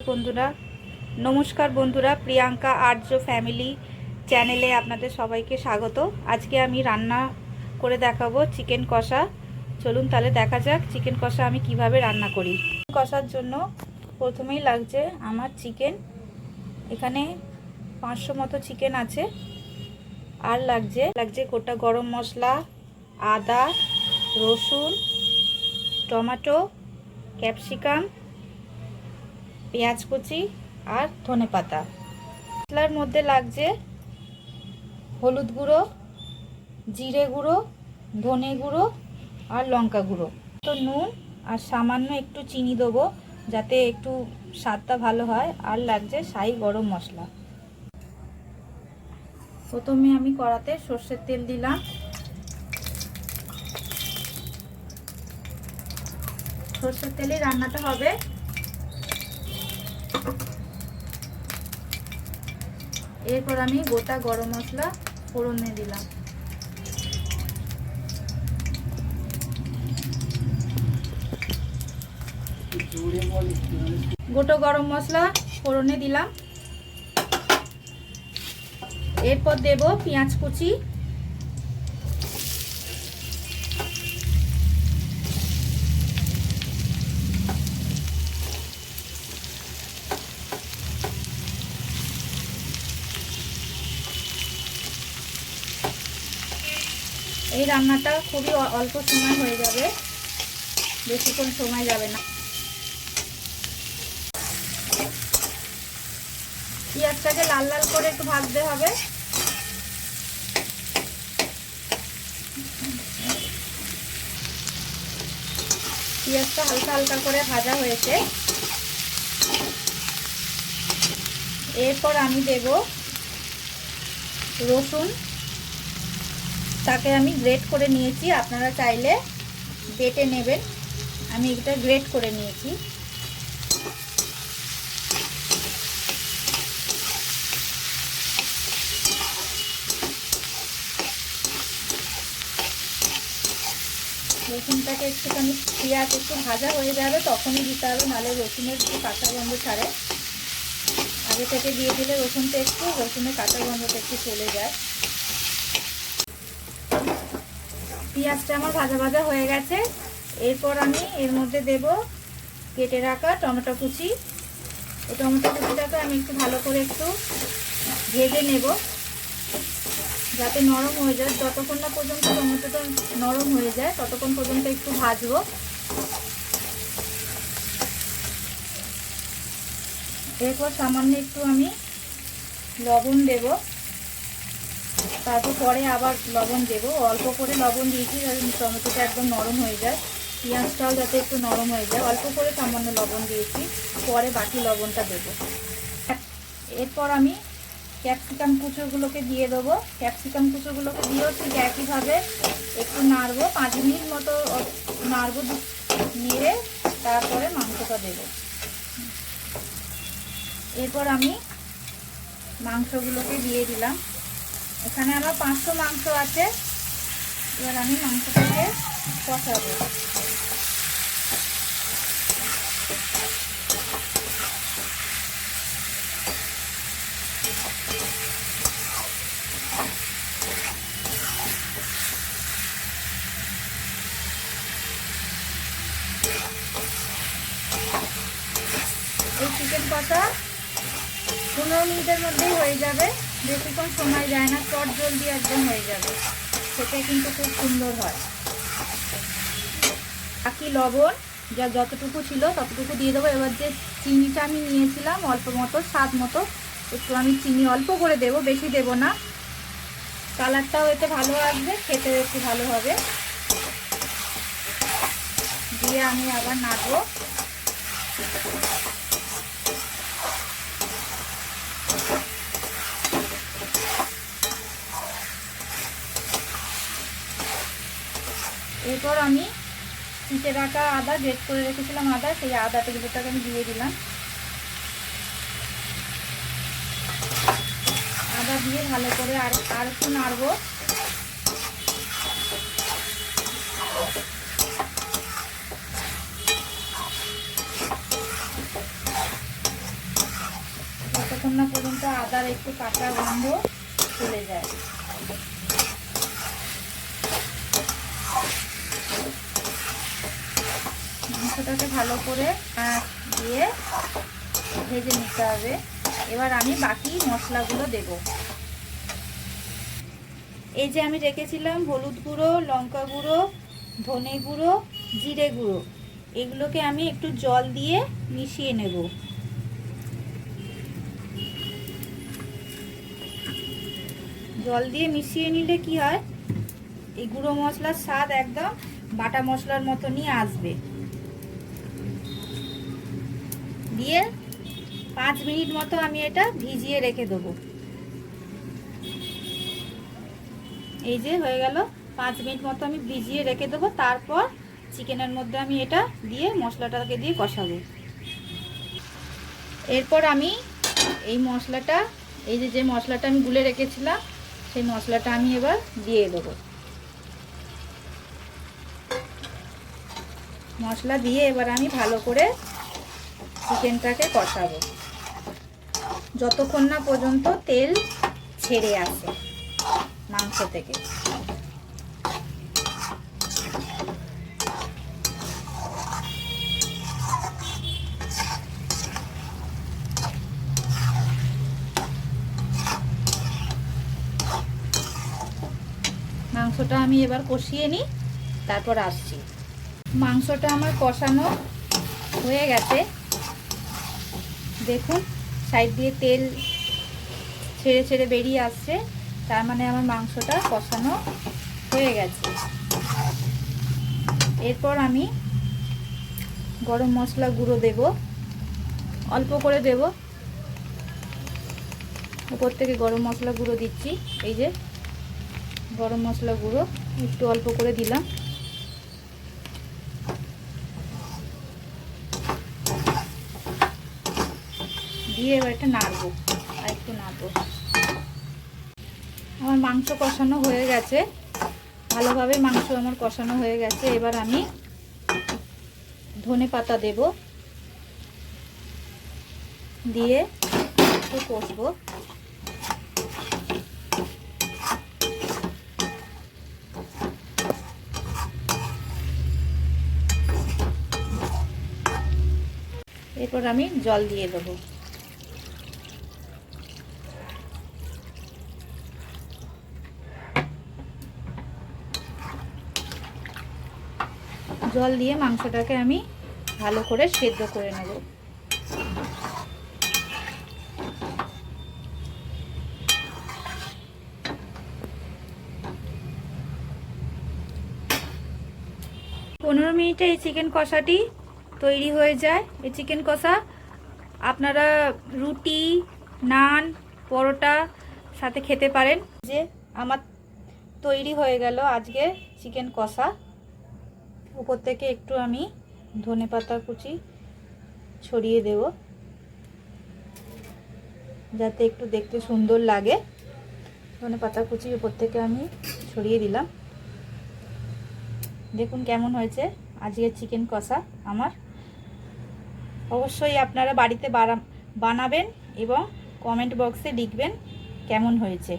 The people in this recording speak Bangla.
বন্ধুরা নমস্কার বন্ধুরা, প্রিয়াঙ্কা আর্য ফ্যামিলি চ্যানেলে আপনাদের সবাইকে স্বাগত। আজকে আমি রান্না করে দেখাবো চিকেন কষা। চলুন তাহলে দেখা যাক চিকেন কষা আমি কিভাবে রান্না করি। কষার জন্য প্রথমেই লাগছে আমার চিকেন, এখানে 500 মতো চিকেন আছে। আর লাগছে গোটা গরম মশলা, আদা, রসুন, টমেটো, ক্যাপসিকাম, পেঁয়াজ কুচি আর ধনেপাতা। মশলার মধ্যে লাগছে হলুদ গুঁড়ো, জিরে গুঁড়ো, ধনে গুঁড়ো আর লঙ্কা গুঁড়ো, তো নুন আর সামান্য একটু চিনি দেবো যাতে একটু স্বাদটা ভালো হয়। আর লাগছে শাহি গরম মশলা। প্রথমে আমি কড়াতে সর্ষের তেল দিলাম। সর্ষের তেলে রান্নাটা হবে। এরপর আমি গোটা গরম মশলা ফোড়নে দিলাম। গোটা গরম মশলা ফোড়নে দিলাম। এরপর দেব পেঁয়াজ কুচি, এই রান্নাটা খুবই অল্প সময় হয়ে যাবে, বেশিক্ষণ সময় যাবে না। পেঁয়াজটাকে লাল লাল করে একটু ভাজতে হবে। পেঁয়াজটা হালকা হালকা করে ভাজা হয়েছে। এরপর আমি দেব রসুন, তাকে আমি গ্রেট করে নিয়েছি, আপনারা চাইলে বেটে নেবেন, আমি এটা গ্রেট করে নিয়েছি। রসুনটাকে একটুখানি পেঁয়াজ একটু ভাজা হয়ে যাবে তখনই দিতে হবে, নাহলে রসুনের একটু কাঁচা গন্ধ ছাড়ে। আগে থেকে দিয়ে দিলে রসুনের কাঁচা গন্ধটা একটু চলে যায়। পেঁয়াজটা আমার ভাজা ভাজা হয়ে গেছে। এরপর আমি এর মধ্যে দেব কেটে রাখা টমেটো কুচি। এই টমেটো কুচিটাকে আমি একটু ভালো করে একটু ভেজে নেব যাতে নরম হয়ে যায়। যতক্ষণ না পর্যন্ত টমেটোটা নরম হয়ে যায় ততক্ষণ পর্যন্ত একটু ভাজবো। এরপর সামান্য একটু আমি লবণ দেব, তারপর পরে আবার লবণ দেব। অল্প করে লবণ দিয়েছি যাতে টমেটোটা একদম নরম হয়ে যায়, পেঁয়াজটাও যাতে একটু নরম হয়ে যায়। অল্প করে সামান্য লবণ দিয়েছি, পরে বাকি লবণটা দেব। এরপর আমি ক্যাপসিকাম কুচোগুলোকে দিয়ে দেবো। ক্যাপসিকাম কুচোগুলোকে দিয়েও ঠিক একইভাবে একটু নাড়বো, 5 মিনিট মতো নাড়বো। নেড়ে তারপরে মাংসটা দেব। এরপর আমি মাংসগুলোকে দিয়ে দিলাম। এখানে আমার 500 মাংস আছে। এবার আমি মাংসটাকে কষাবো। এই চিকেন কষা 15 মিনিটের মধ্যেই হয়ে যাবে, বেশিক্ষণ সময় যায় না, চট জলদি একদম হয়ে যাবে। সেটা কিন্তু খুব সুন্দর হয়। বাকি লবণ যতটুকু ছিল ততটুকু দিয়ে দেবো। এবার যে চিনিটা আমি নিয়েছিলাম অল্প মতো, স্বাদ মতো একটু আমি চিনি অল্প করে দেব, বেশি দেব না। কালারটাও এতে ভালো আসবে, খেতেও একটু ভালো হবে। দিয়ে আমি আবার নাড়বো। এরপর আমি কেটে রাখা আদা, গ্রেট করে রেখেছিলাম আদা, সেই আদাটাকে আমি দিয়ে দিলাম। আদা দিয়ে ভালো করে আর একটু নাড়বো। যতক্ষণ না পর্যন্ত আদার একটু কাঁচা গন্ধ চলে যায়। মাংসটাকে ভালো করে দিয়ে ভেজে নিতে হবে। এবার আমি বাকি মশলাগুলো দেব। এই যে আমি রেখেছিলাম হলুদ গুঁড়ো, লঙ্কা গুঁড়ো, ধনে গুঁড়ো, জিরে গুঁড়ো, এগুলোকে আমি একটু জল দিয়ে মিশিয়ে নেব। জল দিয়ে মিশিয়ে নিলে কি হয়, এই গুঁড়ো মশলার স্বাদ একদম বাটা মশলার মতনই আসবে। দিয়ে 5 মিনিট মতো আমি এটা ভিজিয়ে রেখে দেবো। এই যে হয়ে গেল, 5 মিনিট মতো আমি ভিজিয়ে রেখে দেবো। তারপর চিকেনের মধ্যে আমি এটা দিয়ে মশলাটাকে দিয়ে কষাবো। এরপর আমি এই মশলাটা, এই যে মশলাটা আমি গুলে রেখেছিলাম, সেই মশলাটা আমি এবার দিয়ে দেবো। মশলা দিয়ে এবার আমি ভালো করে চিকেনটাকে কষাবো যতক্ষণ না পর্যন্ত তেল ছেড়ে আসে মাংস থেকে। মাংসটা আমি এবার কষিয়ে নিই, তারপর আসছি। মাংসটা আমার কষানো হয়ে গেছে। দেখুন সাইড দিয়ে তেল ছেড়ে ছেড়ে বেরিয়ে আসছে, তার মানে আমার মাংসটা কষানো হয়ে গেছে। এরপর আমি গরম মশলা গুঁড়ো দেব, অল্প করে দেব। উপর থেকে গরম মশলা গুঁড়ো দিচ্ছি। এই যে গরম মশলা গুঁড়ো একটু অল্প করে দিলাম। দিয়ে এবার এটা নাড়বো, আর একটু নাড়বো। আমার মাংস কষানো হয়ে গেছে, ভালোভাবে মাংস আমার কষানো হয়ে গেছে। এবার আমি ধনে পাতা দেব, দিয়ে একটু কষবো। এরপর আমি জল দিয়ে দেবো। জল দিয়ে মাংসটাকে আমি ভালো করে সেদ্ধ করে নেব। 15 মিনিটে এই চিকেন কষাটি তৈরি হয়ে যায়। এই চিকেন কষা আপনারা রুটি, নান, পরোটা সাথে খেতে পারেন। যে আমার তৈরি হয়ে গেল আজকে চিকেন কষা। উপর থেকে একটু আমি ধনেপাতা কুচি ছড়িয়ে দেব, যাতে একটু দেখতে সুন্দর লাগে। ধনেপাতা কুচি উপর থেকে আমি ছড়িয়ে দিলাম। দেখুন কেমন হয়েছে আজকের চিকেন কষা আমার। অবশ্যই আপনারা বাড়িতে বানাবেন এবং কমেন্ট বক্সে লিখবেন কেমন হয়েছে।